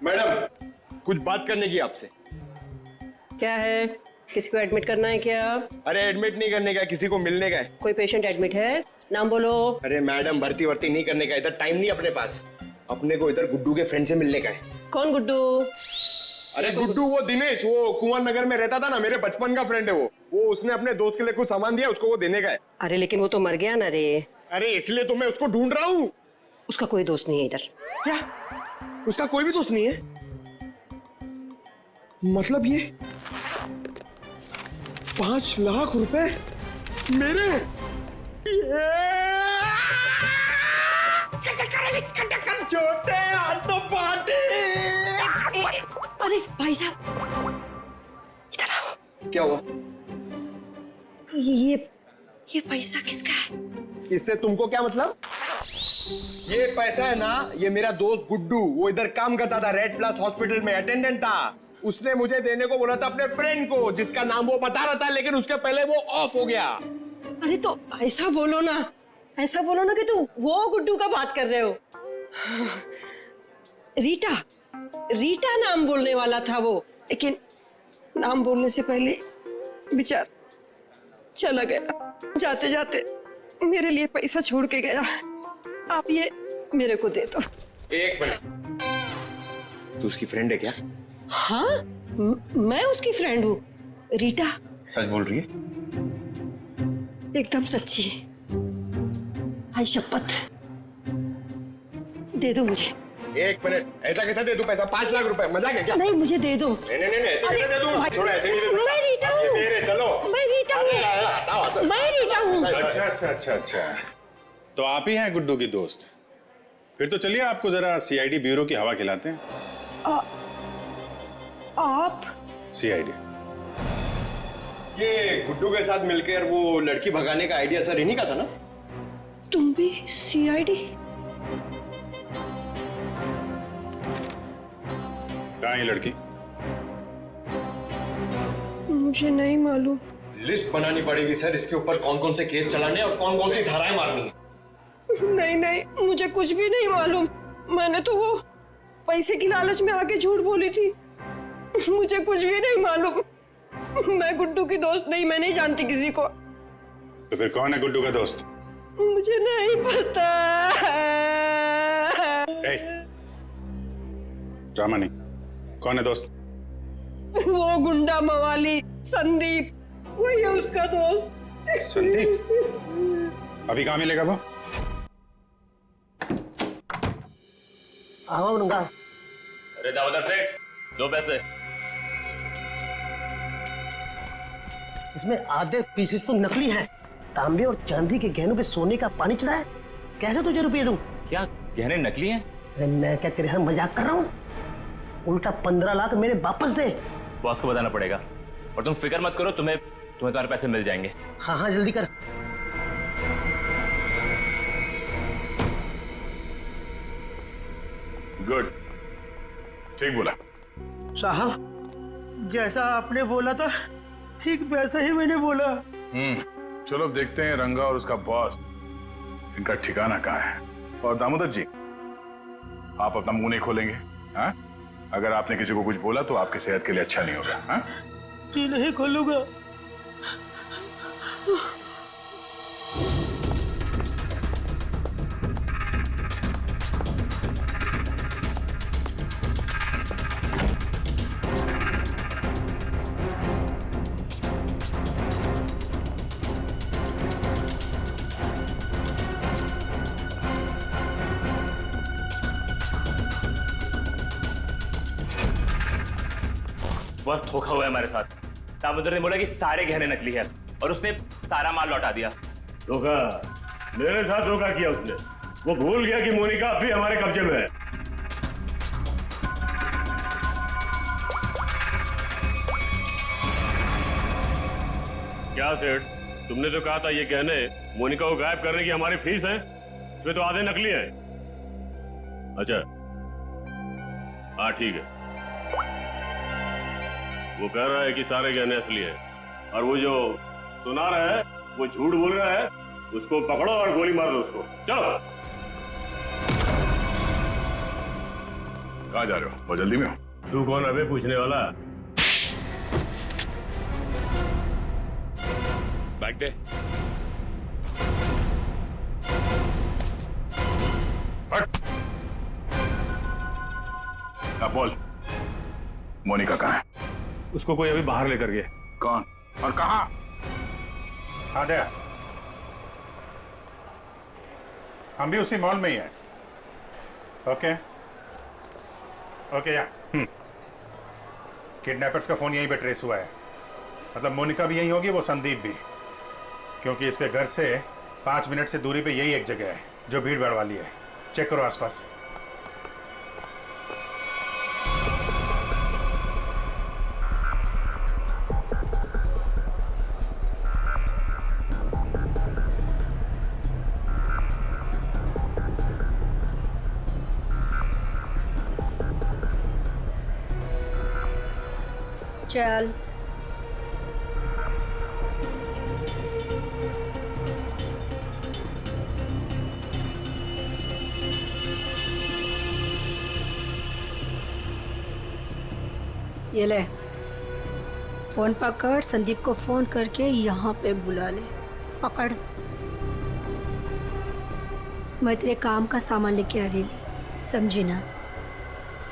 Madam कुछ बात करने की आपसे। क्या है? किसी को एडमिट करना है क्या? अरे एडमिट नहीं करने का, किसी को मिलने का है। कोई पेशेंट एडमिट है? नाम बोलो। अरे मैडम भर्ती वर्ती नहीं करने का, इधर टाइम नहीं अपने पास। अपने को इधर गुड्डू के फ्रेंड से मिलने का है। कौन गुड्डू? अरे गुड्डू वो दिनेश, वो कुंवर नगर में रहता था ना, मेरे बचपन का फ्रेंड है वो उसने अपने दोस्त के लिए कुछ सामान दिया, उसको वो देने का है। अरे लेकिन वो तो मर गया ना रे। अरे इसलिए तो मैं उसको ढूंढ रहा हूँ। उसका कोई दोस्त नहीं है इधर। क्या? उसका कोई भी दोस्त नहीं है? मतलब ये 5 लाख रुपए मेरे? छोटे हाथों पार्टी। अरे भाई साहब इधर आओ। क्या हुआ? ये पैसा किसका है? इससे तुमको क्या मतलब? ये पैसा है ना, ये मेरा दोस्त गुड्डू, वो इधर काम करता था, रेड प्लस हॉस्पिटल में अटेंडेंट था। उसने मुझे देने को बोला था अपने फ्रेंड को, जिसका नाम वो बता रहा था, लेकिन उसके पहले वो ऑफ हो गया। अरे तो ऐसा बोलो ना, ऐसा बोलो ना कि तुम वो गुड्डू का बात कर रहे हो। रीटा नाम बोलने वाला था वो, लेकिन नाम बोलने से पहले बेचारा चला गया। जाते जाते मेरे लिए पैसा छोड़ के गया। आप ये मेरे को दे दो। एक मिनट, तू उसकी फ्रेंड है क्या? हाँ, मैं उसकी फ्रेंड हूँ। रीटा सच बोल रही है? एकदम सच्ची। आई शपथ। दे दो मुझे। एक मिनट, ऐसा कैसा दे दूं पैसा? 5 लाख रुपए, मजाक है क्या? नहीं मुझे दे दो। नहीं नहीं नहीं, ऐसे कैसे दे दूं? छोड़, ऐसे नहीं दे सकता। मैं रीटा हूँ। ये मेरे, चलो। मैं रीटा हूँ। मैं रीटा हूँ। अच्छा। तो आप ही हैं गुड्डू की दोस्त? फिर तो चलिए आपको जरा सीआईडी ब्यूरो की हवा खिलाते हैं। आप? सीआईडी। ये गुड्डू के साथ मिलकर वो लड़की भगाने का आइडिया सर इन्हीं का था ना? तुम भी सीआईडी? कहाँ है ये लड़की? मुझे नहीं मालूम। लिस्ट बनानी पड़ेगी सर, इसके ऊपर कौन कौन से केस चलाने और कौन कौन सी धाराएं मारनी है। नहीं, मुझे कुछ भी नहीं मालूम। मैंने तो वो पैसे की लालच में आके झूठ बोली थी। मुझे कुछ भी नहीं मालूम। मैं गुड्डू की दोस्त नहीं, मैं नहीं जानती किसी को। तो फिर कौन है गुड्डू का दोस्त? मुझे नहीं पता। ड्रामा नहीं, कौन है दोस्त? वो गुंडा मवाली संदीप, वही है उसका दोस्त। संदीप? अभी कहाँ मिलेगा वो? आऊंगा। अरे दामोदर सेठ, दो पैसे। इसमें आधे पीसेस तो नकली हैं। तांबे और चांदी के गहनों पे सोने का पानी चढ़ा है। कैसे तुझे रुपये दूं? क्या गहने नकली हैं? अरे मैं क्या तेरे साथ मजाक कर रहा हूँ? उल्टा 15 लाख मेरे वापस दे। बॉस को बताना पड़ेगा। और तुम फिक्र मत करो, तुम्हें तुम्हारे पैसे मिल जाएंगे। हाँ जल्दी कर। गुड, ठीक बोला साहब, जैसा आपने बोला था ठीक वैसा ही मैंने बोला। चलो देखते हैं रंगा और उसका बॉस, इनका ठिकाना कहाँ है। और दामोदर जी, आप अपना मुंह नहीं खोलेंगे, हाँ? अगर आपने किसी को कुछ बोला तो आपकी सेहत के लिए अच्छा नहीं होगा, हाँ? जी नहीं खोलूंगा। बॉस धोखा हुआ है हमारे साथ। दामोदर ने बोला कि सारे गहने नकली है और उसने सारा माल लौटा दिया। धोखा? मेरे साथ धोखा किया उसने। वो भूल गया कि मोनिका अब भी हमारे कब्जे में है। क्या सेठ, तुमने तो कहा था ये गहने मोनिका को गायब करने की हमारी फीस है, इसमें तो आधे नकली है। अच्छा, हाँ ठीक है। वो कह रहा है कि सारे गहने असली है, और वो जो सुना रहा है वो झूठ बोल रहा है। उसको पकड़ो और गोली मार दो उसको। चलो। कहाँ जा रहे हो? बहुत जल्दी में हो? तू कौन अबे पूछने वाला? बैग दे। हट। अब बोल, मोनिका कहाँ है? उसको कोई अभी बाहर लेकर गया। कौन और कहाँ? आद्या, हम भी उसी मॉल में ही हैं। ओके ओके या किडनैपर्स का फोन यहीं पे ट्रेस हुआ है। मतलब मोनिका भी यहीं होगी, वो संदीप भी, क्योंकि इसके घर से 5 मिनट से दूरी पे यही एक जगह है जो भीड़ भाड़ वाली है। चेक करो आसपास। चल ये ले फोन पकड़, संदीप को फोन करके यहाँ पे बुला ले। पकड़, मैं तेरे काम का सामान लेके आ रही, समझी ना?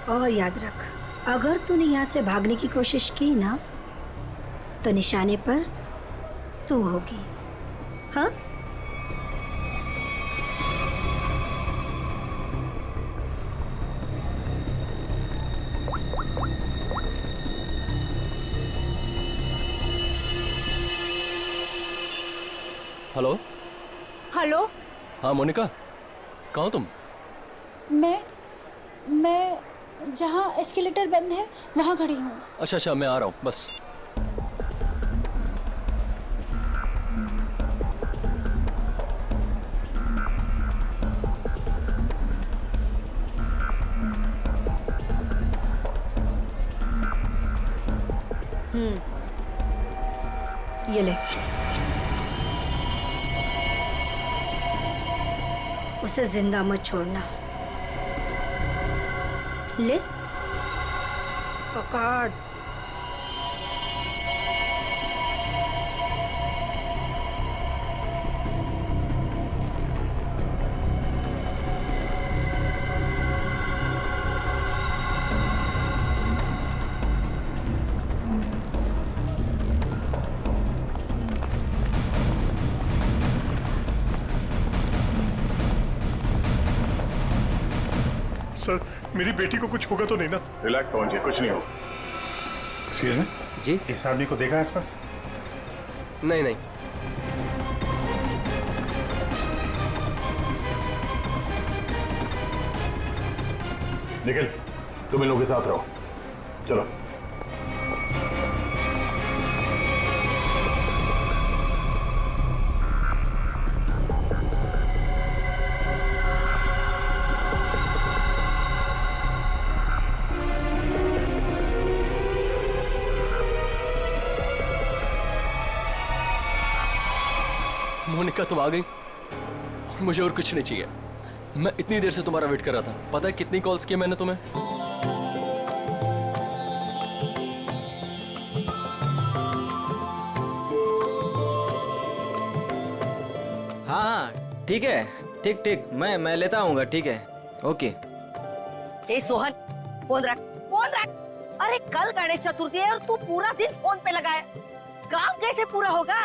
और याद रख, अगर तूने यहाँ से भागने की कोशिश की ना तो निशाने पर तू होगी। हाँ? हेलो। हेलो। हाँ मोनिका, कहाँ हो तुम? मैं जहाँ एस्केलेटर बंद है वहाँ खड़ी हूँ। अच्छा अच्छा, मैं आ रहा हूँ बस। ये ले, उसे जिंदा मत छोड़ना। ले, पकड़। सर, मेरी बेटी को कुछ होगा तो नहीं ना? रिलैक्स पवन जी, कुछ नहीं हो। एक्सक्यूज मी जी? इस आदमी को देखा आसपास? नहीं नहीं। निखिल, तुम इन लोगों के साथ रहो। चलो। मोनिका तुम आ गई, मुझे और कुछ नहीं चाहिए। मैं इतनी देर से तुम्हारा वेट कर रहा था। पता है कितनी कॉल्स किए मैंने तुम्हें? हाँ ठीक है, ठीक ठीक, मैं लेता आऊंगा। ठीक है, ओके। ए सोहन, फोन रख, फोन रख। अरे कल गणेश चतुर्थी है और तू पूरा दिन फोन पे लगा है। काम कैसे पूरा होगा?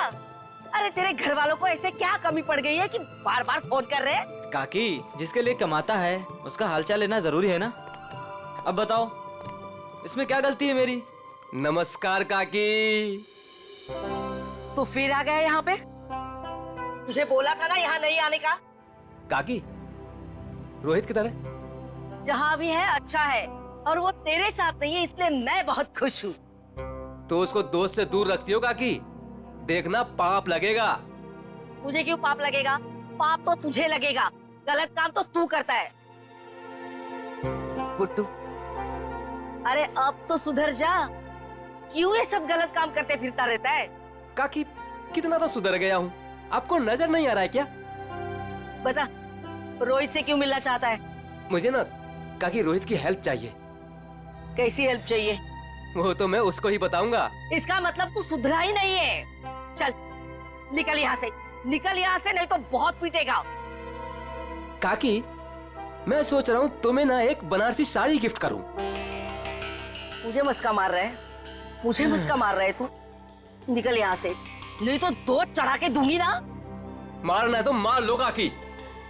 अरे तेरे घर वालों को ऐसे क्या कमी पड़ गई है कि बार बार फोन कर रहे हैं? काकी, जिसके लिए कमाता है उसका हालचाल लेना जरूरी है ना। अब बताओ, इसमें क्या गलती है मेरी? नमस्कार काकी। तू फिर आ गया यहाँ पे? तुझे बोला था ना यहाँ नहीं आने का। काकी, रोहित किधर है? जहाँ भी है अच्छा है, और वो तेरे साथ नहीं है, इसलिए मैं बहुत खुश हूँ। तो उसको दोस्त से दूर रखती हो काकी? देखना पाप लगेगा। मुझे क्यों पाप लगेगा? पाप तो तुझे लगेगा। गलत काम तो तू करता है गुड्डू। अरे अब तो सुधर जा। क्यों ये सब गलत काम करते फिरता रहता है? काकी, कितना तो सुधर गया हूँ, आपको नजर नहीं आ रहा है क्या? बता, रोहित से क्यों मिलना चाहता है? मुझे ना काकी रोहित की हेल्प चाहिए। कैसी हेल्प चाहिए? वो तो मैं उसको ही बताऊंगा। इसका मतलब तू सुधरा ही नहीं है। चल निकल यहाँ से, निकल यहाँ से, नहीं तो बहुत पीटेगा। काकी, मैं सोच रहा हूँ तुम्हें ना एक बनारसी साड़ी गिफ्ट करूं। मुझे मस्का मार रहा है, मुझे मस्का मार रहा है तू? निकल यहाँ से, नहीं तो दो चढ़ा के दूंगी ना। मारना है तो मार लो काकी,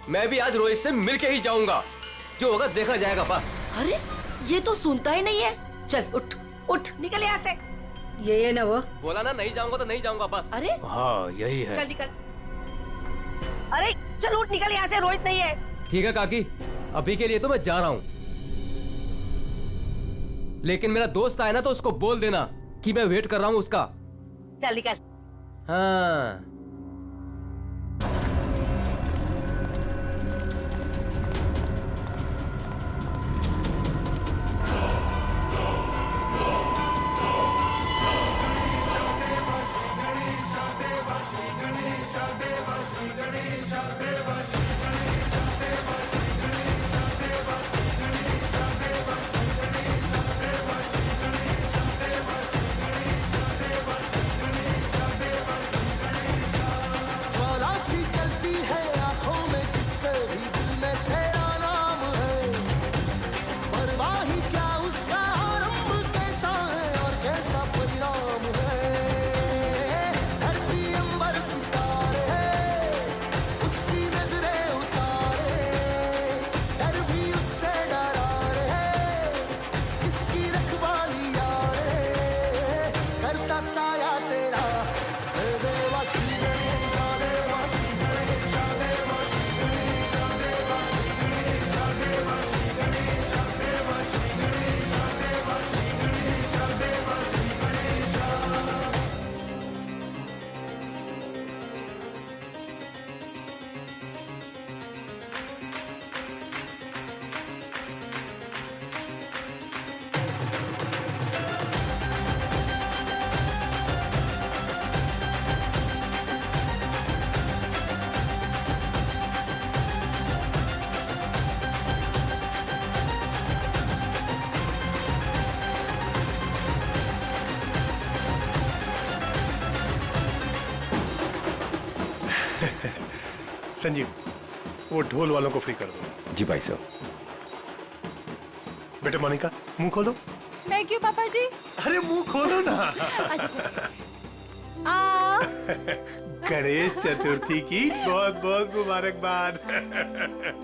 मैं भी आज रोहित से मिलके ही जाऊंगा, जो होगा देखा जाएगा बस। अरे ये तो सुनता ही नहीं है। चल उठ उठ, निकल यहाँ से। ये ना वो बोला ना नहीं जाऊंगा तो नहीं जाऊंगा बस। अरे हाँ यही है। चल निकल, अरे चल उठ, निकल यहाँ से, रोहित नहीं है। ठीक है काकी, अभी के लिए तो मैं जा रहा हूँ, लेकिन मेरा दोस्त आए ना तो उसको बोल देना कि मैं वेट कर रहा हूँ उसका। चल निकल। हाँ संजीव, वो ढोल वालों को फ्री कर दो। जी भाई साहब। बेटे मोनिका, मुंह खोलो। मैं क्यों पापा जी? अरे मुंह खोलो ना। गणेश चतुर्थी की बहुत बहुत मुबारकबाद।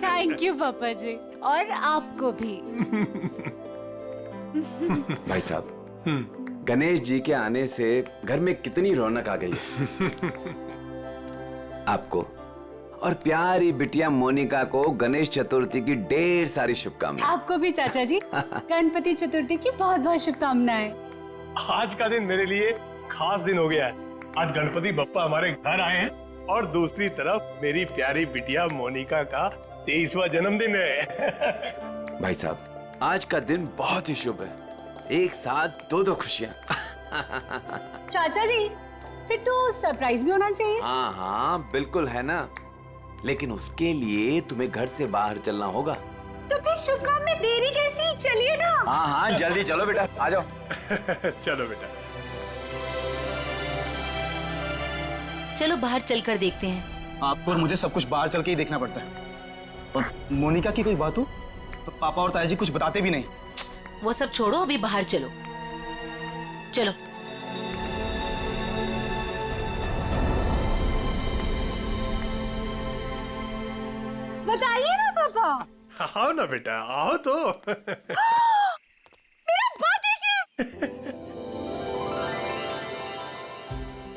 थैंक यू पापा जी, और आपको भी। भाई साहब, गणेश जी के आने से घर में कितनी रौनक आ गई है। आपको और प्यारी बिटिया मोनिका को गणेश चतुर्थी की ढेर सारी शुभकामनाएं। आपको भी चाचा जी गणपति चतुर्थी की बहुत बहुत शुभकामनाएं। आज का दिन मेरे लिए खास दिन हो गया है। आज गणपति बप्पा हमारे घर आए हैं और दूसरी तरफ मेरी प्यारी बिटिया मोनिका का 23वां जन्मदिन है। भाई साहब, आज का दिन बहुत ही शुभ है, एक साथ दो खुशियां। चाचा जी, फिर तो सरप्राइज भी होना चाहिए। हाँ हाँ बिल्कुल है ना, लेकिन उसके लिए तुम्हें घर से बाहर चलना होगा। तो फिर शुभ काम में देरी कैसी? चलिए ना। हाँ हाँ जल्दी चलो बेटा, आ जाओ। चलो बेटा। चलो बाहर चलकर देखते हैं। आपको और मुझे सब कुछ बाहर चल के ही देखना पड़ता है। और मोनिका की कोई बात हो तो पापा और ताया जी कुछ बताते भी नहीं। वो सब छोड़ो, अभी बाहर चलो। चलो। बताइए ना पापा। आओ ना बेटा, आओ तो। मेरा बर्थडे गिफ्ट।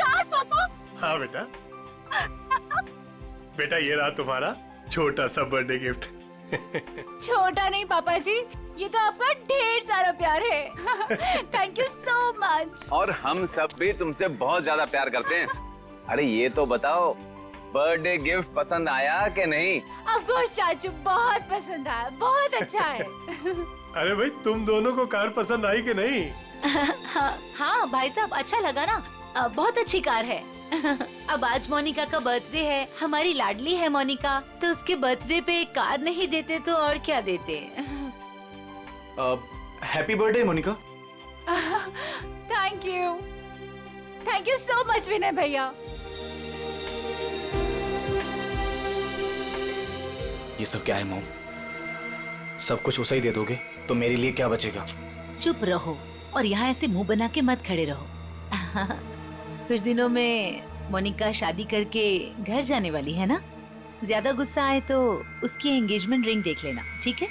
यार पापा। हाँ बेटा। बेटा ये रहा तुम्हारा छोटा सा बर्थडे गिफ्ट। छोटा नहीं पापा जी, ये तो आपका ढेर सारा प्यार है। Thank you so much. और हम सब भी तुमसे बहुत ज्यादा प्यार करते हैं। अरे ये तो बताओ, बर्थडे गिफ्ट पसंद आया कि नहीं? ऑफ कोर्स चाचू, बहुत पसंद आया, बहुत अच्छा है। अरे भाई, तुम दोनों को कार पसंद आई कि नहीं? हाँ भाई साहब, अच्छा लगा ना, बहुत अच्छी कार है। अब आज मोनिका का बर्थडे है, हमारी लाडली है मोनिका, तो उसके बर्थडे पे कार नहीं देते तो और क्या देते? Happy birthday Monika. Thank you so much Vinay भैया। ये सब क्या है मॉम? सब कुछ उसे ही दे दोगे तो मेरे लिए क्या बचेगा? चुप रहो और यहाँ ऐसे मुंह बना के मत खड़े रहो। कुछ दिनों में मोनिका शादी करके घर जाने वाली है ना? ज्यादा गुस्सा आए तो उसकी एंगेजमेंट रिंग देख लेना, ठीक है?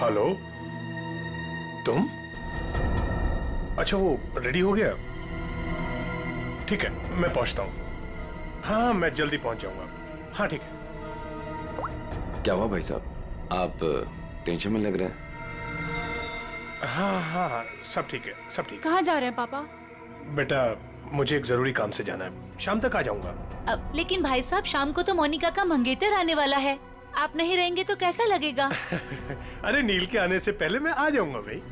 हेलो, तुम? अच्छा, वो रेडी हो गया? ठीक है, मैं पहुंचता हूँ। हाँ, मैं जल्दी पहुंच जाऊंगा। हाँ ठीक है। क्या हुआ भाई साहब, आप टेंशन में लग रहे हैं? हाँ, सब ठीक है, सब ठीक है। कहाँ जा रहे हैं पापा? बेटा, मुझे एक जरूरी काम से जाना है, शाम तक आ जाऊंगा। लेकिन भाई साहब, शाम को तो मोनिका का मंगेतर आने वाला है, आप नहीं रहेंगे तो कैसा लगेगा? अरे नील के आने से पहले मैं आ जाऊंगा भाई।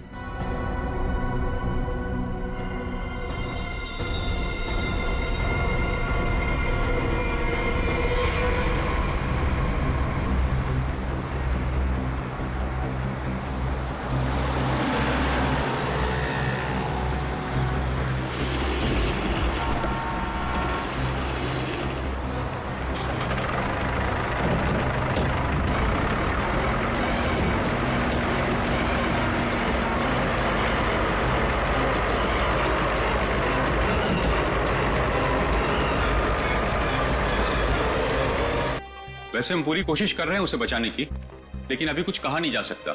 वैसे हम पूरी कोशिश कर रहे हैं उसे बचाने की, लेकिन अभी कुछ कहा नहीं जा सकता।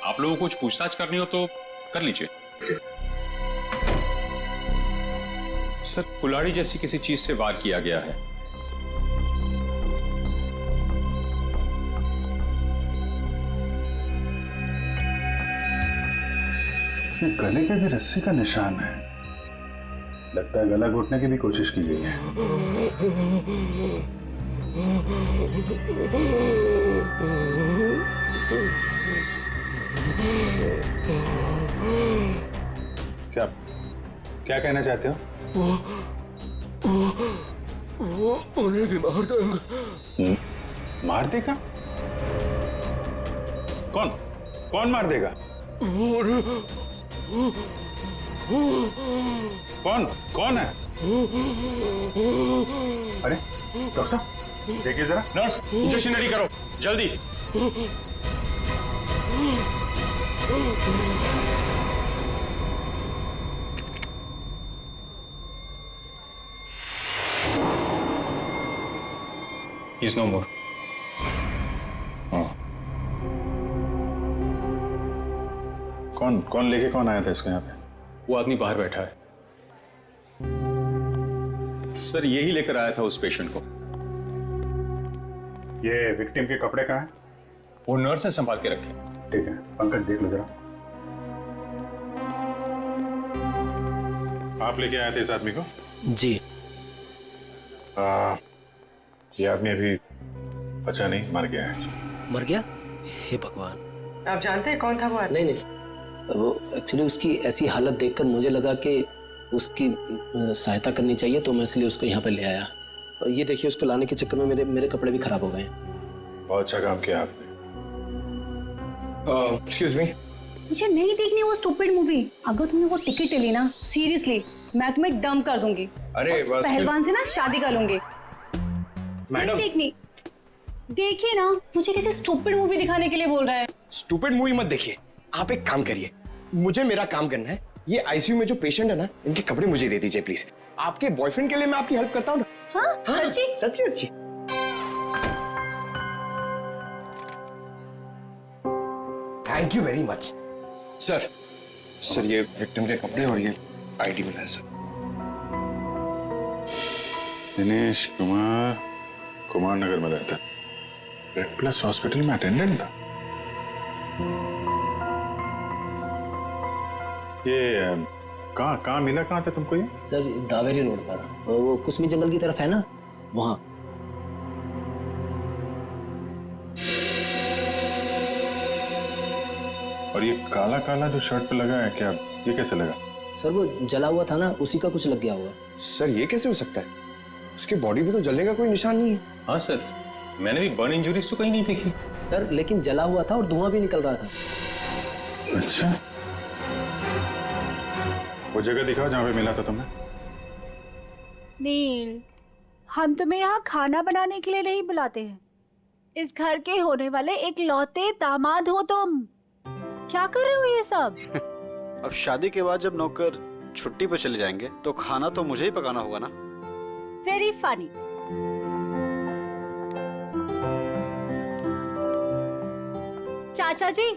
आप लोगों को कुछ पूछताछ करनी हो तो कर लीजिए। सर, कुल्हाड़ी जैसी किसी चीज से वार किया गया है। इसके गले पे भी रस्सी का निशान है। लगता है गला घोटने की भी कोशिश की गई है। क्या क्या कहना चाहते हो? वो उन्हें भी मार देंगे। मार देगा? कौन मार देगा? कौन है? अरे डॉक्टर साहब, देखिए जरा। नर्स, इंजेक्शन रेडी करो जल्दी। He's no more. कौन लेके कौन आया था इसको यहाँ पे? वो आदमी बाहर बैठा है। सर, यही लेकर आया था उस पेशेंट को। ये विक्टिम के कपड़े कहाँ हैं? वो नर्स ने संभाल के रखे। ठीक है, पंकज देख लो जरा। आप लेके आए थे इस आदमी को? जी। ये आदमी अभी बचा नहीं, मर गया है। मर गया? हे भगवान। आप जानते हैं कौन था वो आदमी? नहीं, वो एक्चुअली उसकी ऐसी हालत देखकर मुझे लगा कि उसकी सहायता करनी चाहिए, तो मैं इसलिए उसको यहाँ पे ले आया। और ये देखिए, उसको लाने के चक्कर में मेरे कपड़े भी खराब हो गए। बहुत अच्छा काम किया आपने। एक्सक्यूज मी, मुझे नहीं देखनी वो स्टूपिड मूवी। अगर तुमने वो टिकट ले ली ना, सीरियसली मैं तुम्हें डंप कर दूंगी। अरे उस पहलवान से ना शादी कर लूंगी। मैडम, देखनी, देखिए ना, मुझे किसी स्टूपिड मूवी दिखाने के लिए बोल रहा है। स्टूपिड मूवी मत देखिए, आप एक काम करिए, मुझे मेरा काम करना है। ये आईसीयू में जो पेशेंट है ना, इनके कपड़े मुझे दे दीजिए प्लीज। आपके बॉयफ्रेंड के लिए मैं आपकी हेल्प करता हूँ ना। हाँ, सच्ची? सच्ची। Thank you very much sir. ये विक्टिम के कपड़े और ये आईडी मिला है सर। दिनेश कुमार नगर में रहता है। रेड प्लस हॉस्पिटल में अटेंडेंट था। ये कहाँ मिला? कहाँ था तुमको ये? सर, दावेरी रोड पर, वो कुसमी जंगल की तरफ है ना, वहाँ। और ये काला काला जो शर्ट पे लगा है, क्या ये कैसे लगा? सर, वो जला हुआ था ना, उसी का कुछ लग गया हुआ। सर, ये कैसे हो सकता है? उसकी बॉडी पे तो जलने का कोई निशान नहीं है। हाँ सर, मैंने भी बर्न इंजरीज तो कहीं नहीं देखी। सर लेकिन जला हुआ था और धुआं भी निकल रहा था। अच्छा, वो जगह दिखाओ जहाँ पे मिला था तुमने। नील, हम तुम्हें यहाँ खाना बनाने के लिए नहीं बुलाते हैं। इस घर के होने वाले एक लौते दामाद हो तुम। क्या कर रहे हो ये सब? अब शादी के बाद जब नौकर छुट्टी पे चले जाएंगे तो खाना तो मुझे ही पकाना होगा ना। Very funny. चाचा जी,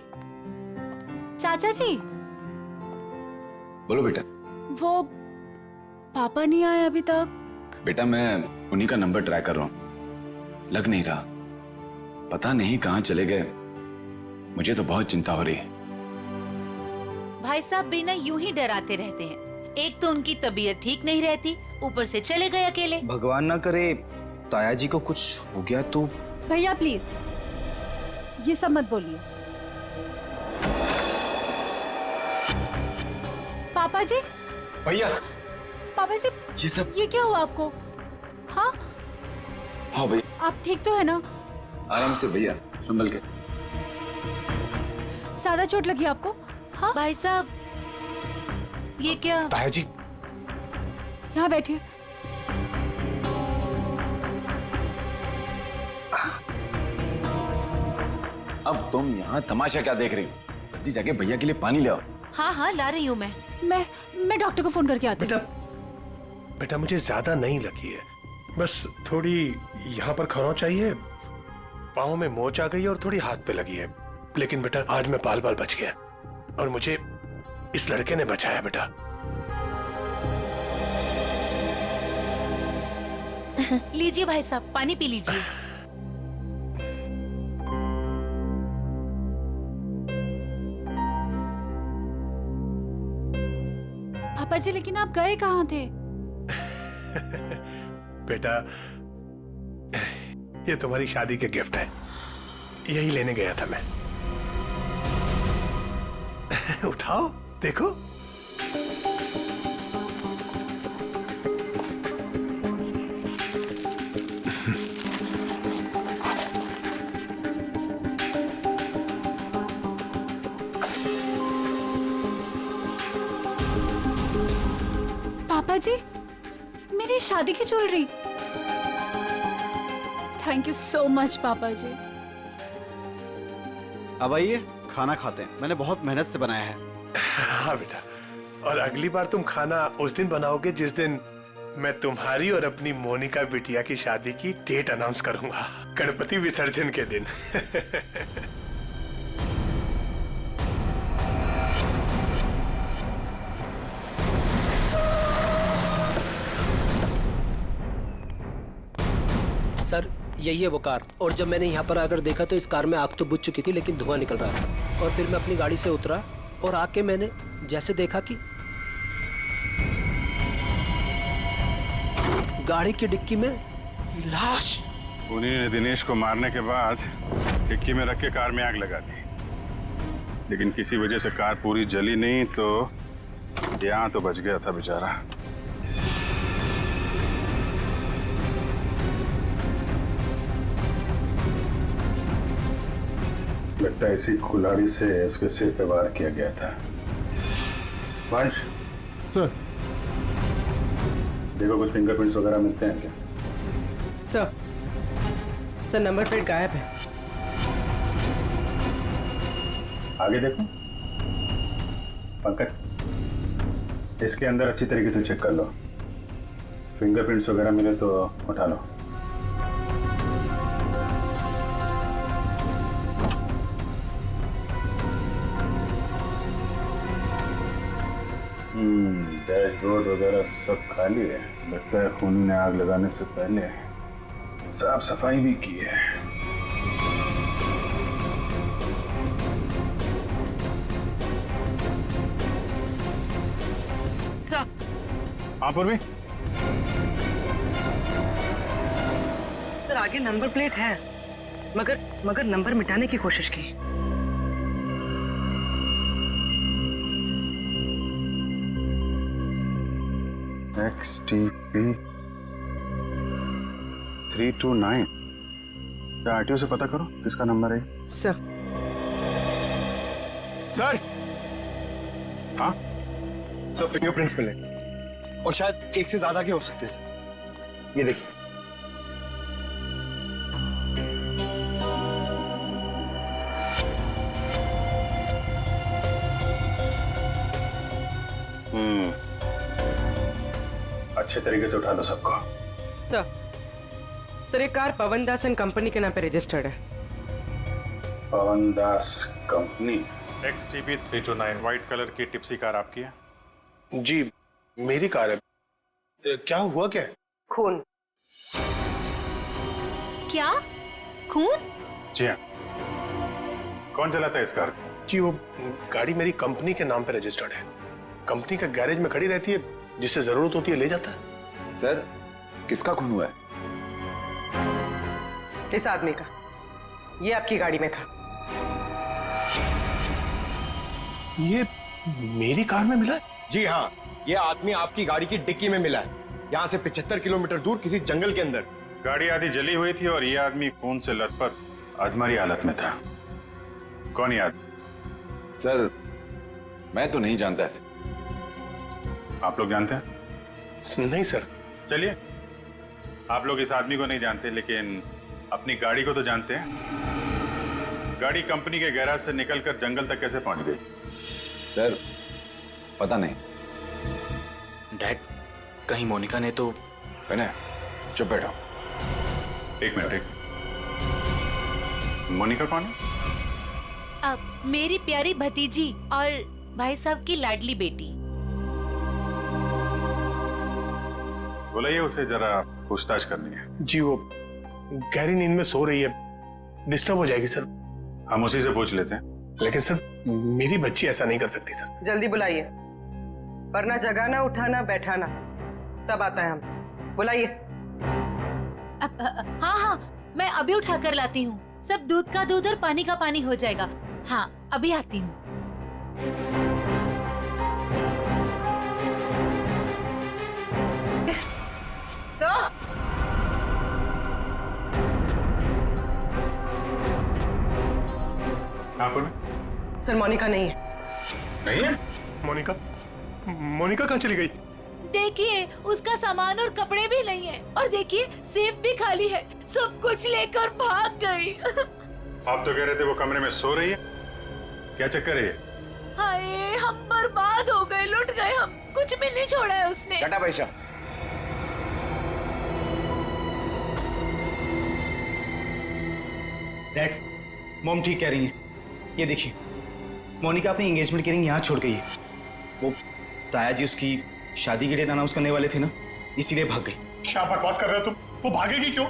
चाचा जी, बोलो बेटा। वो पापा नहीं आए अभी तक। बेटा मैं उन्हीं का नंबर ट्राई कर रहा हूँ, लग नहीं रहा। पता नहीं कहाँ चले गए। मुझे तो बहुत चिंता हो रही है। भाई साहब बिना यूं ही डराते रहते हैं। एक तो उनकी तबीयत ठीक नहीं रहती, ऊपर से चले गए अकेले। भगवान ना करे ताया जी को कुछ हो गया तो। भैया प्लीज ये सब मत बोलिए। पापा जी, भैया, पापा जी, ये सब ये क्या हुआ आपको? हाँ हाँ भैया, आप ठीक तो है ना? आराम से भैया, संभल के। ज्यादा चोट लगी आपको? हाँ भाई साहब, ये क्या? ताया जी, यहाँ बैठिए। अब तुम यहाँ तमाशा क्या देख रही हो? जल्दी जाके भैया के लिए पानी ले आओ। हाँ हाँ ला रही हूँ मैं डॉक्टर को फोन करके आती हूँ। बेटा मुझे ज्यादा नहीं लगी है, बस थोड़ी यहाँ पर खरोंच आई है, पाँव में मोच आ गई है और थोड़ी हाथ पे लगी है। लेकिन बेटा आज मैं बाल बाल बच गया और मुझे इस लड़के ने बचाया बेटा। लीजिए भाई साहब, पानी पी लीजिए। पापा जी लेकिन आप गए कहाँ थे? बेटा ये तुम्हारी शादी के गिफ्ट है, यही लेने गया था मैं। उठाओ देखो। पापा जी, मेरी शादी की jewellery. Thank you so much पापा जी। अब आइए खाना खाते हैं, मैंने बहुत मेहनत से बनाया है। हाँ बेटा, और अगली बार तुम खाना उस दिन बनाओगे जिस दिन मैं तुम्हारी और अपनी मोनिका बिटिया की शादी की डेट अनाउंस करूंगा, गणपति विसर्जन के दिन। सर यही है वो कार, और जब मैंने यहाँ पर आकर देखा तो इस कार में आग तो बुझ चुकी थी लेकिन धुआं निकल रहा था। और फिर मैं अपनी गाड़ी से उतरा और आके मैंने जैसे देखा कि गाड़ी की डिक्की में लाश। उन्हीं ने दिनेश को मारने के बाद डिक्की में रख के कार में आग लगा दी, लेकिन किसी वजह से कार पूरी जली नहीं तो यहाँ तो बच गया था बेचारा। लगता है इसी कुल्हाड़ी से उसके सिर पे वार किया गया था। वंश सर, देखो कुछ फिंगरप्रिंट्स वगैरह मिलते हैं क्या? सर नंबर प्लेट गायब है। आगे देखो पंकज, इसके अंदर अच्छी तरीके से चेक कर लो, फिंगरप्रिंट्स वगैरह मिले तो उठा लो। डैशबोर्ड वगैरह सब खाली है। लगता है खूनी ने आग लगाने से पहले साफ सफाई भी की है। हाँ पूर्वी, सर आगे नंबर प्लेट है, मगर नंबर मिटाने की कोशिश की। XTP 329। क्या आरटीओ से पता करो किसका नंबर है? सर हाँ सर फिंगरप्रिंट्स मिले और शायद एक से ज्यादा के हो सकते हैं सर। ये देखिए। अच्छे तरीके से उठा लो सबको। सर ये car Pawan Das and company के नाम पे रजिस्टर्ड है। पवन दास कंपनी। XTB 329 व्हाइट कलर की टिप्सी कार आपकी है? जी मेरी कार है। क्या हुआ क्या है? खून। क्या? खून? जी हाँ। कौन चलाता है इस कार को? जी वो गाड़ी मेरी कंपनी के नाम पे रजिस्टर्ड है। कंपनी का गैरेज में खड़ी रहती है, जिससे जरूरत होती है ले जाता है। सर किसका खून हुआ है? इस आदमी का। ये आपकी गाड़ी में था। ये मेरी कार में मिला है? जी हाँ, ये आदमी आपकी गाड़ी की डिक्की में मिला है, यहाँ से 75 किलोमीटर दूर किसी जंगल के अंदर। गाड़ी आधी जली हुई थी और ये आदमी खून से लथपथ अधमरी हालत में था। कौन ये आदमी? सर मैं तो नहीं जानता ऐसे। आप लोग जानते हैं? नहीं सर। चलिए, आप लोग इस आदमी को नहीं जानते लेकिन अपनी गाड़ी को तो जानते हैं। गाड़ी कंपनी के गैराज से निकलकर जंगल तक कैसे पहुंच गई? सर पता नहीं। डैड कहीं मोनिका ने तो। विनय चुप बैठो। एक मिनट। मोनिका कौन है? अब मेरी प्यारी भतीजी और भाई साहब की लाडली बेटी। बुलाइए उसे, जरा पूछताछ करनी है। जी वो गहरी नींद में सो रही है, डिस्टर्ब हो जाएगी सर। हम उसी से पूछ लेते हैं। लेकिन सर मेरी बच्ची ऐसा नहीं कर सकती सर। जल्दी बुलाइए, वरना जगाना उठाना बैठाना सब आता है हम। बुलाइए। हाँ हाँ मैं अभी उठा कर लाती हूँ। सब दूध का दूध और पानी का पानी हो जाएगा। हाँ अभी आती हूँ। सर सर मोनिका नहीं है। नहीं है? मोनिका कहाँ चली गई? देखिए उसका सामान और कपड़े भी नहीं है, और देखिए सेफ भी खाली है। सब कुछ लेकर भाग गई। आप तो कह रहे थे वो कमरे में सो रही है। क्या चक्कर है ये? हाय हम बर्बाद हो गए, लुट गए हम। कुछ भी नहीं छोड़ा है उसने। टाटा पैसा। डैड मॉम ठीक कह रही है। ये देखिए मोनिका अपनी एंगेजमेंट की रिंग यहाँ छोड़ गई है। वो ताया जी उसकी शादी के डेट अनाउंस करने वाले थे ना, इसीलिए भाग गई। क्या बकवास कर रहे हो तुम? वो भागेगी क्यों?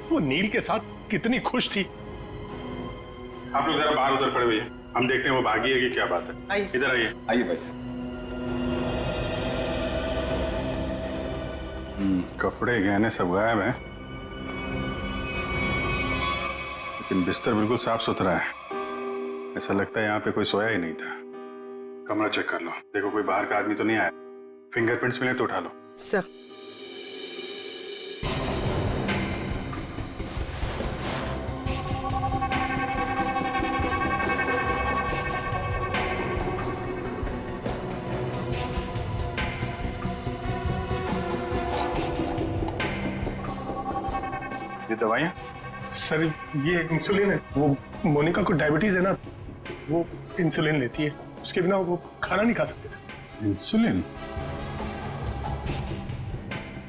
वो नील के साथ कितनी खुश थी। आप लोग जरा बाहर उधर खड़े हुए हैं, हम देखते हैं वो भागी है कि क्या बात है। इधर आइए। आइए भाई साहब। कपड़े गहने सब गायब हैं, लेकिन बिस्तर बिल्कुल साफ सुथरा है। ऐसा लगता है यहाँ पे कोई सोया ही नहीं था। कमरा चेक कर लो, देखो कोई बाहर का आदमी तो नहीं आया। फिंगरप्रिंट्स मिले तो उठा लो। सर ये दवाइयाँ? सर ये इंसुलिन है। वो मोनिका को डायबिटीज है ना, वो इंसुलिन लेती है। उसके बिना वो खाना नहीं खा सकते सर। इंसुलिन?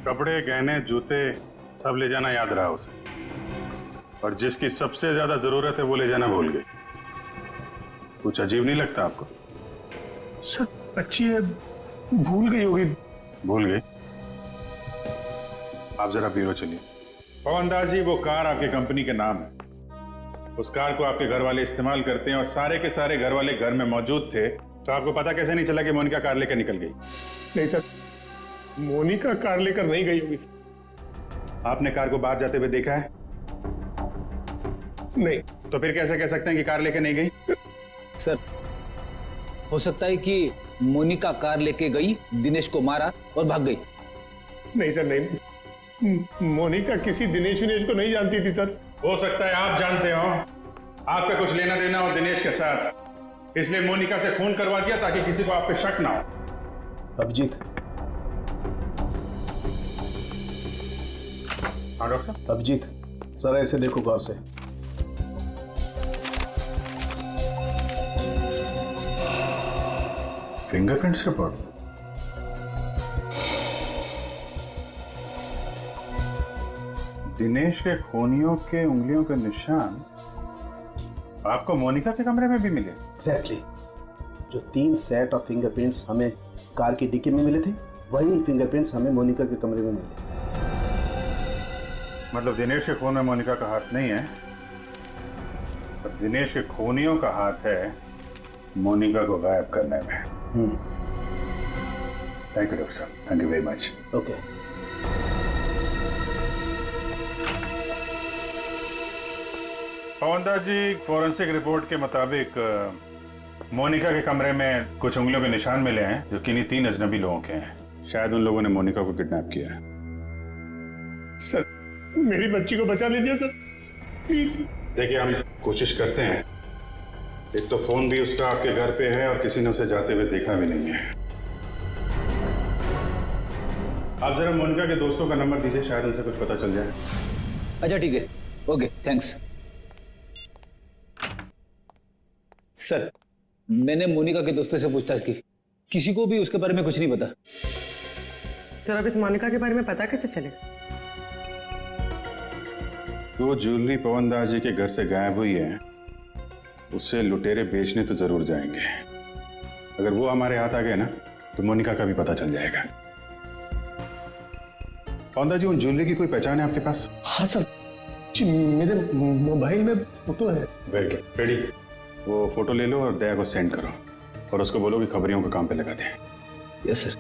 कपड़े गहने जूते सब ले जाना याद रहा उसे, और जिसकी सबसे ज्यादा जरूरत है वो ले जाना भूल गई। कुछ अजीब नहीं लगता आपको? सर अच्छी है, भूल गई होगी। भूल गई? आप जरा ब्यूरो चलिए। पवन दास जी, वो कार आपके कंपनी के नाम है। उस कार को आपके घर वाले इस्तेमाल करते हैं और सारे के सारे घर वाले घर में मौजूद थे, तो आपको पता कैसे नहीं चला कि मोनिका कार लेकर निकल गई? नहीं सर, मोनिका कार लेकर नहीं गई होगी। आपने कार को बाहर जाते हुए देखा है? नहीं। तो फिर कैसे कह सकते हैं कि कार लेकर नहीं गई? सर हो सकता है कि मोनिका कार लेके गई, दिनेश को मारा और भाग गई। नहीं सर नहीं, मोनिका किसी दिनेश विनेश को नहीं जानती थी सर। हो सकता है आप जानते हो, आपका कुछ लेना देना हो दिनेश के साथ, इसलिए मोनिका से खून करवा दिया ताकि किसी को आप पे शक ना हो। अभिजीत। हाँ डॉक्टर साहब। अभिजीत, जरा इसे देखो गौर से। Fingerprints report. दिनेश के खूनियों के उंगलियों के निशान आपको मोनिका के कमरे में भी मिले? एग्जैक्टली। जो 3 सेट ऑफ फिंगरप्रिंट्स हमें कार की डिक्की में मिले थे, वही फिंगरप्रिंट्स हमें मोनिका के कमरे में मिले। मतलब दिनेश के खून में मोनिका का हाथ नहीं है, पर दिनेश के खूनियों का हाथ है मोनिका को गायब करने में। थैंक यू डॉक्टर साहब, thank you very much. Okay. Pawandas ji, forensic report के मुताबिक मोनिका के कमरे में कुछ उंगलियों के निशान मिले हैं जो किन्हीं 3 अजनबी लोगों के हैं। शायद उन लोगों ने मोनिका को किडनैप किया है। सर, मेरी बच्ची को बचा लीजिए सर, प्लीज। देखिए, हम कोशिश करते हैं। एक तो फोन भी उसका आपके घर पे है और किसी ने उसे जाते हुए देखा भी नहीं है। आप जरा मोनिका के दोस्तों का नंबर दीजिए, शायद उनसे कुछ पता चल जाए। अच्छा ठीक है, ओके थैंक्स। सर, मैंने मोनिका के दोस्तों से पूछताछ की, किसी को भी उसके बारे में कुछ नहीं पता। सर, अब इस मोनिका के बारे में पता कैसे चलेगा? वो ज्वेलरी पवनदास जी के घर से गायब हुई है, उससे लुटेरे बेचने तो जरूर जाएंगे। अगर वो हमारे हाथ आ गए ना, तो मोनिका का भी पता चल जाएगा। पवनदास जी, उन ज्वेलरी की कोई पहचान है आपके पास? हाँ सर, मेरे मोबाइल में फोटो है। Very good, ready. वो फोटो ले लो और दया को सेंड करो और उसको बोलो कि खबरियों को काम पे लगा दे। Yes sir.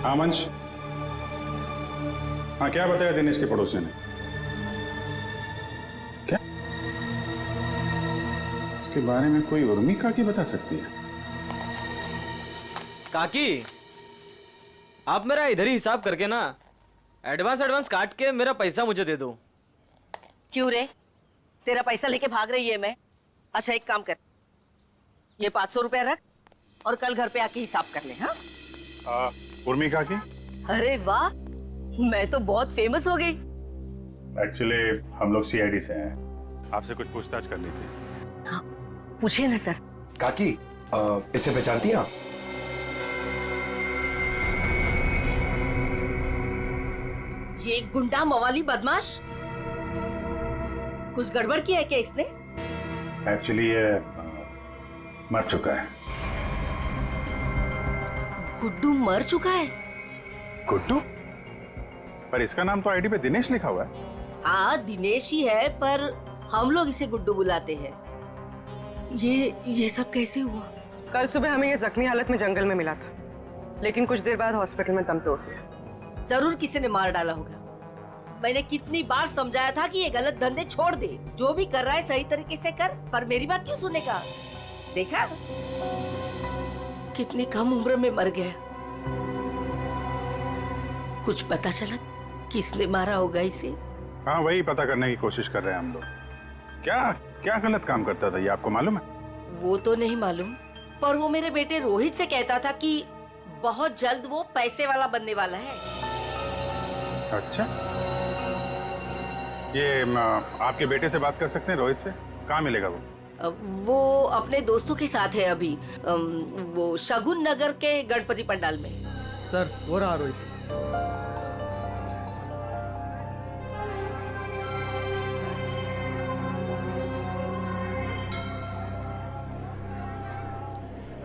हाँ मंच। हाँ, क्या बताया दिनेश के पड़ोसी ने? क्या इसके बारे में कोई उर्मी काकी बता सकती है? काकी, आप मेरा इधर ही हिसाब करके ना एडवांस काट के मेरा पैसा मुझे दे दो। क्यों रे, तेरा पैसा लेके भाग रही है मैं? अच्छा एक काम कर, ये 500 रुपया रख और कल घर पे आके हिसाब कर ले। हाँ उर्मी काकी? अरे वाह, मैं तो बहुत फेमस हो गई। एक्चुअली हम लोग सीआईडी से हैं, आपसे कुछ पूछताछ करनी थी। हाँ, पूछिए ना सर। काकी, इसे पहचानती हैं आप? ये गुंडा मवाली बदमाश, कुछ गड़बड़ किया है क्या इसने? एक्चुअली ये मर चुका है। गुड्डू मर चुका है? गुड्डू? पर इसका नाम तो आईडी पे दिनेश लिखा हुआ है। हाँ दिनेश ही है, पर हम लोग इसे गुड्डू बुलाते हैं। ये सब कैसे हुआ? कल सुबह हमें ये जख्मी हालत में जंगल में मिला था, लेकिन कुछ देर बाद हॉस्पिटल में दम तोड़ दिया। जरूर किसी ने मार डाला होगा। मैंने कितनी बार समझाया था कि ये गलत धंधे छोड़ दे, जो भी कर रहा है सही तरीके से कर, पर मेरी बात क्यों सुनेगा? देखा कितनी कम उम्र में मर गया। कुछ पता चला किसने मारा होगा इसे? हाँ, वही पता करने की कोशिश कर रहे हैं हम लोग। क्या गलत काम करता था ये आपको मालूम है? वो तो नहीं मालूम, पर वो मेरे बेटे रोहित से कहता था कि बहुत जल्द वो पैसे वाला बनने वाला है। अच्छा, ये आपके बेटे से बात कर सकते हैं रोहित से? कहाँ मिलेगा वो? वो अपने दोस्तों के साथ है अभी, वो शगुन नगर के गणपति पंडाल में। सर, वो रहा रोहित।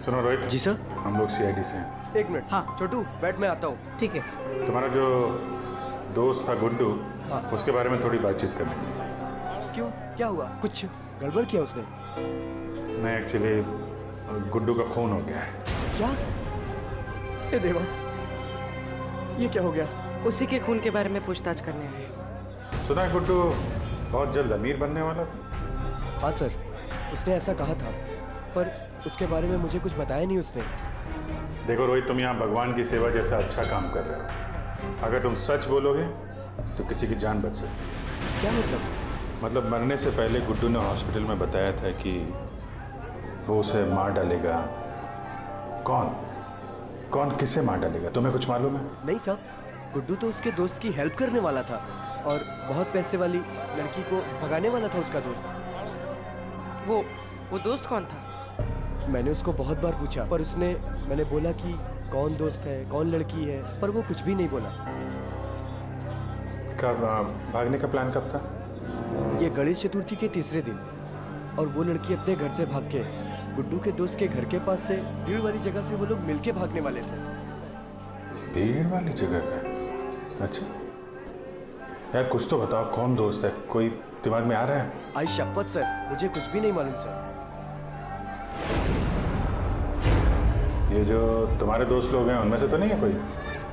सुनो रोहित। जी सर। हम लोग सीआईडी से हैं। 1 मिनट। हाँ छोटू, बैठ में आता हूँ। ठीक है। तुम्हारा जो दोस्त था गुड्डू, उसके बारे में थोड़ी बातचीत करनी थी। क्यों, क्या हुआ? कुछ गड़बड़ किया उसने? नहीं, एक्चुअली गुड्डू का खून हो गया है। क्या? हे देवा, ये क्या हो गया? उसी के खून के बारे में पूछताछ करने आए। सुना है गुड्डू बहुत जल्द अमीर बनने वाला था। हाँ सर, उसने ऐसा कहा था, पर उसके बारे में मुझे कुछ बताया नहीं उसने। देखो रोहित, तुम यहाँ भगवान की सेवा जैसा अच्छा काम कर रहे हो। अगर तुम सच बोलोगे तो किसी की जान बच सकती। क्या मतलब? मतलब मरने से पहले गुड्डू ने हॉस्पिटल में बताया था कि वो उसे मार डालेगा। कौन कौन किसे मार डालेगा, तुम्हें कुछ मालूम है? नहीं साहब, गुड्डू तो उसके दोस्त की हेल्प करने वाला था और बहुत पैसे वाली लड़की को भगाने वाला था उसका दोस्त। वो दोस्त कौन था? मैंने उसको बहुत बार पूछा, पर मैंने बोला कि कौन दोस्त है, कौन लड़की है, पर वो कुछ भी नहीं बोला। कब भागने का प्लान कब था? ये गणेश चतुर्थी के तीसरे दिन, और वो लड़की अपने घर से भाग के गुड्डू के दोस्त के घर के पास से भीड़ वाली जगह से वो लोग मिलके भागने वाले थे। भीड़ वाली जगह पे? अच्छा यार, कुछ तो बताओ, कौन दोस्त है? कोई दिमाग में आ रहा है? आई शपथ सर, मुझे कुछ भी नहीं मालूम सर। ये जो तुम्हारे दोस्त लोग हैं उनमें से तो नहीं है कोई?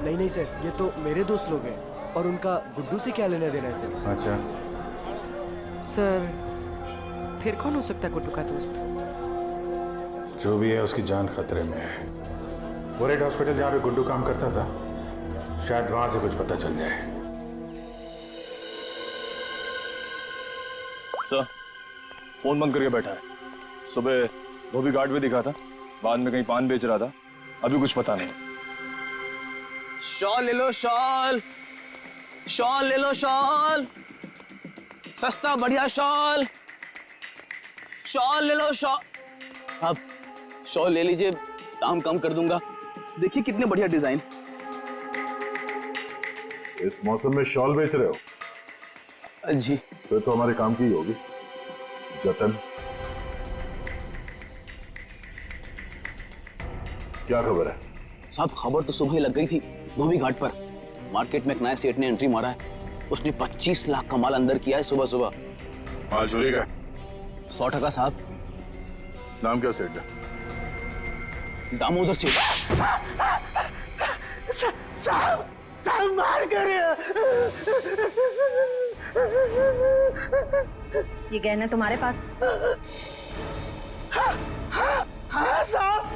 नहीं सर, ये तो मेरे दोस्त लोग हैं और उनका गुड्डू से क्या लेना देना है सर। अच्छा सर, फिर कौन हो सकता है गुड्डू का दोस्त? जो भी है उसकी जान खतरे में है। वो रेड हॉस्पिटल जहाँ पे गुड्डू काम करता था, शायद वहां से कुछ पता चल जाए। सर, फोन बंद करके बैठा है। सुबह धोबी घाट भी दिखा था, बाद में कहीं पान बेच रहा था, अभी कुछ पता नहीं। शॉल ले लो, शॉल शॉल ले लो, शॉल सस्ता बढ़िया शॉल। शॉल ले लो, शॉल। आप शॉल ले लीजिए, दाम कम कर दूंगा। देखिए कितने बढ़िया डिजाइन। इस मौसम में शॉल बेच रहे हो? जी। फिर तो हमारे काम की ही होगी। जतन, क्या खबर है? साहब खबर तो सुबह ही लग गई थी धोबी घाट पर। मार्केट में एक नया सेठ ने एंट्री मारा है, उसने 25 लाख का माल अंदर किया है सुबह सुबह। माल चोरी का? 100% साहब। नाम क्या सेठ का? दामोदर सेठ। साहब मार कर। ये गहना तुम्हारे पास? हाँ साहब,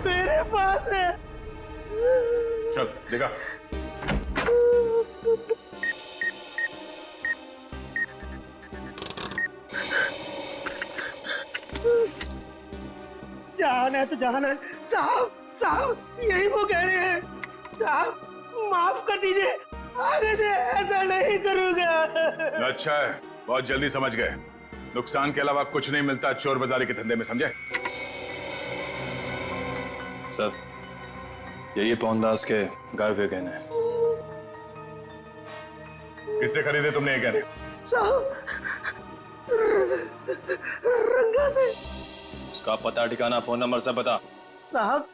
मेरे पास है। चल देखा। जाना है तो जाना है साहब, यही वो कह रहे हैं। साहब माफ कर दीजिए, आगे से ऐसा नहीं करूंगा। अच्छा है, बहुत जल्दी समझ गए। नुकसान के अलावा कुछ नहीं मिलता चोर बाजारी के धंधे में, समझे? सर, ये पौनदास के गायब हुए गहने हैं। किससे खरीदे तुमने ये गहने? साहब रंगा से। उसका पता ठिकाना, फोन नंबर सब बता। साहब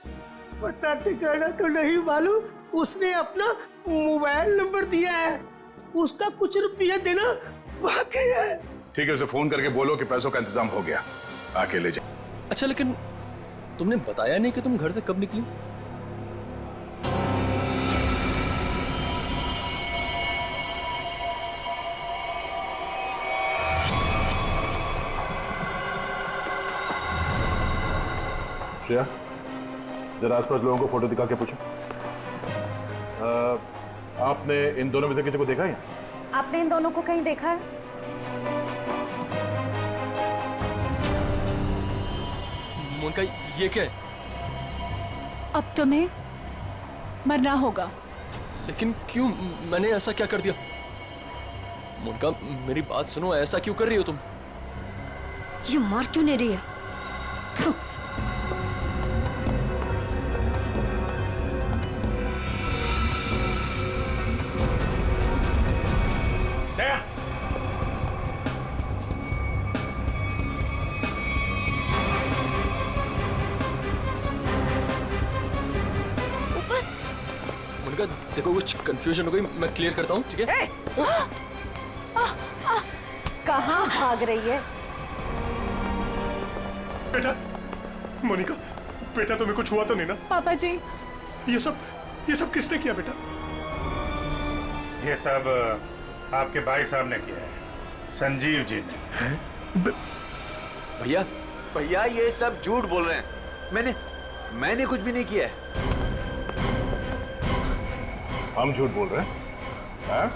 पता ठिकाना तो नहीं मालूम, उसने अपना मोबाइल नंबर दिया है, उसका कुछ रुपया देना बाकी है। ठीक है, उसे फोन करके बोलो कि पैसों का इंतजाम हो गया, आके ले जाओ। अच्छा, लेकिन तुमने बताया नहीं कि तुम घर से कब निकली? श्रेया, जरा आसपास लोगों को फोटो दिखा के पूछो। आपने इन दोनों में से किसी को देखा है? आपने इन दोनों को कहीं देखा है? मोनिका, ये क्या है? अब तुम्हें मरना होगा। लेकिन क्यों? मैंने ऐसा क्या कर दिया? मोनिका, मेरी बात सुनो, ऐसा क्यों कर रही हो तुम? ये मार क्यों नहीं रही है? देखो कुछ कंफ्यूजन हो गई, मैं क्लियर करता हूँ, ठीक है? कहाँ भाग रही है? बेटा, मोनिका, बेटा तुम्हें कुछ हुआ तो नहीं ना? पापा जी, ये सब किसने किया बेटा? ये सब आपके भाई साहब ने किया है, संजीव जी ने। भैया, ये सब झूठ बोल रहे हैं। मैंने कुछ भी नहीं किया है। हम झूठ बोल रहे हैं? हाँ?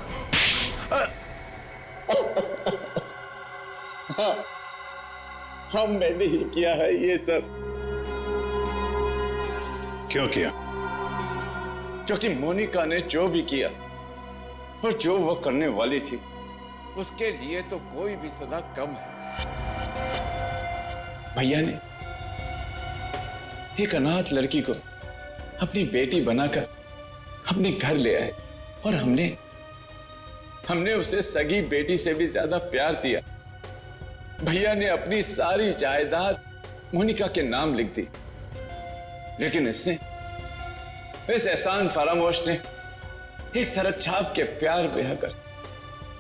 हाँ, मैंने ही किया है ये सब। क्यों किया? क्योंकि मोनिका ने जो भी किया और जो वो करने वाली थी, उसके लिए तो कोई भी सजा कम है। भैया ने एक अनाथ लड़की को अपनी बेटी बनाकर अपने घर ले आए और हमने उसे सगी बेटी से भी ज्यादा प्यार दिया। भैया ने अपनी सारी जायदाद मोनिका के नाम लिख दी, लेकिन इस एहसान फरामोश ने एक सरद छाप के प्यार बहाकर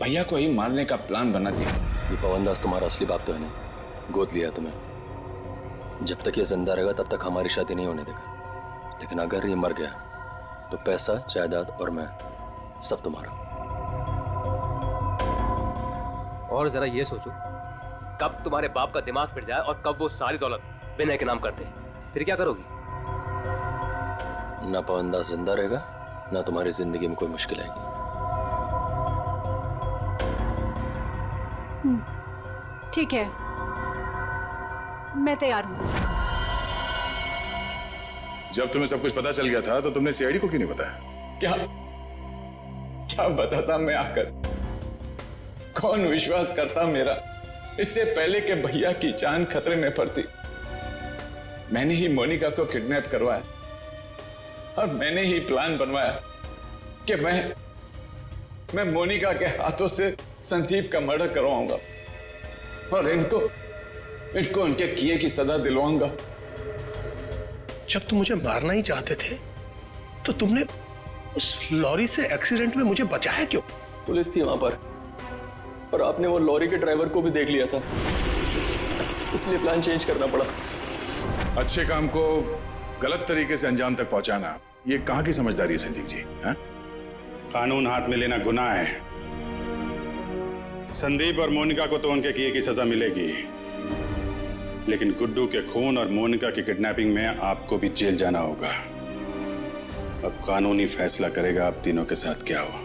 भैया को ही मारने का प्लान बना दिया। ये पवन दास तुम्हारा असली बाप तो है ना, गोद लिया तुम्हें। जब तक ये जिंदा रहेगा तब तक हमारी शादी नहीं होने देगा, लेकिन अगर ये मर गया तो पैसा, जायदाद और मैं सब तुम्हारा। और जरा ये सोचो, कब तुम्हारे बाप का दिमाग फिर जाए और कब वो सारी दौलत विनय के नाम कर दे, फिर क्या करोगी? ना पवन दास जिंदा रहेगा, ना तुम्हारी जिंदगी में कोई मुश्किल आएगी। ठीक है, मैं तैयार हूं। जब तुम्हें सब कुछ पता चल गया था तो तुमने सीआईडी को क्यों नहीं बताया? क्या बताता मैं आकर? कौन विश्वास करता मेरा? इससे पहले कि भैया की जान खतरे में पड़ती, मैंने ही मोनिका को किडनैप करवाया और मैंने ही प्लान बनवाया कि मैं मोनिका के हाथों से संदीप का मर्डर करवाऊंगा और इनको उनके किए की सजा दिलवाऊंगा। जब तुम मुझे मारना ही चाहते थे तो तुमने उस लॉरी से एक्सीडेंट में मुझे बचाया क्यों? पुलिस थी वहां पर और आपने वो लॉरी के ड्राइवर को भी देख लिया था, इसलिए प्लान चेंज करना पड़ा। अच्छे काम को गलत तरीके से अंजाम तक पहुंचाना, ये कहां की समझदारी है संजीव जी? हाँ? कानून हाथ में लेना गुनाह है। संदीप और मोनिका को तो उनके किए की सजा मिलेगी, लेकिन गुड्डू के खून और मोनिका की किडनैपिंग में आपको भी जेल जाना होगा। अब कानूनी फैसला करेगा आप तीनों के साथ क्या हुआ।